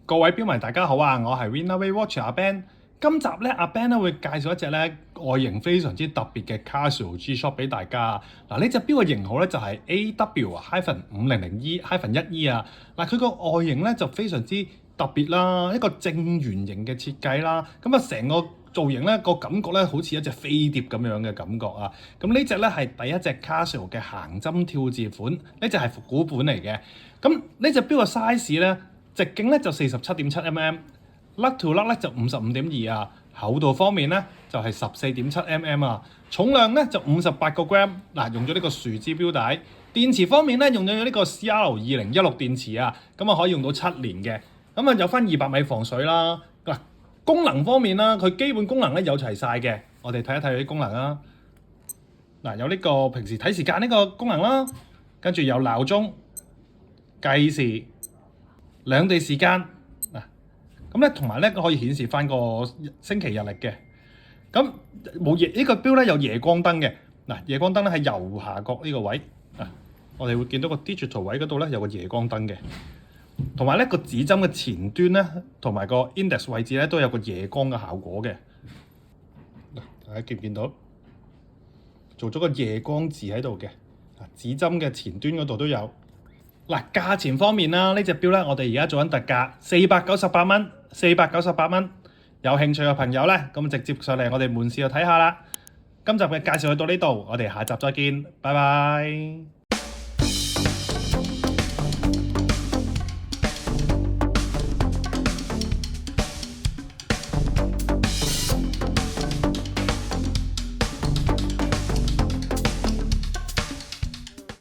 各位標迷大家好啊，我係 Winaway Watch 阿 Ben。今集咧阿 Ben 咧會介紹一隻咧外形非常之特別嘅 Casio G-Shock 俾大家。嗱，呢隻錶嘅型號咧就係 AW-500E-1E 啊。嗱，佢個外形咧就非常之特別啦，一個正圓形嘅設計啦。咁啊成個造型咧個感覺咧好似一隻飛碟咁樣嘅感覺啊。咁呢隻咧係第一隻 Casio 嘅行針跳字款，呢隻係復古款嚟嘅。咁呢隻錶嘅 size 咧，直徑咧就47.7mm， 甩 to 甩咧就55.2啊，厚度方面咧就係14.7mm啊，重量咧就58個 gram。嗱，用咗呢個樹脂錶帶。電池方面咧用咗呢個 CR2016 電池啊，咁啊可以用到7年嘅。咁啊有翻200米防水啦。嗱，功能方面啦，佢基本功能咧有齊晒嘅，我哋睇一睇佢啲功能啦。嗱，有呢個平時睇時間呢個功能啦，跟住有鬧鐘、計時、兩地時間嗱，咁咧同埋咧可以顯示翻個星期日曆嘅。咁冇夜呢個錶咧有夜光燈嘅。嗱，夜光燈咧喺右下角呢個位啊，我哋會見到個 digital 位嗰度咧有個夜光燈嘅，同埋咧個指針嘅前端咧同埋個 index 位置咧都有個夜光嘅效果嘅。嗱，大家見唔見到做咗個夜光字喺度嘅？指針嘅前端嗰度都有。嗱，價錢方面啦，呢隻錶咧，我哋而家做緊特價，498蚊，498蚊。有興趣嘅朋友咧，咁直接上嚟我哋門市度睇下啦。今集嘅介紹去到呢度，我哋下集再見，拜拜。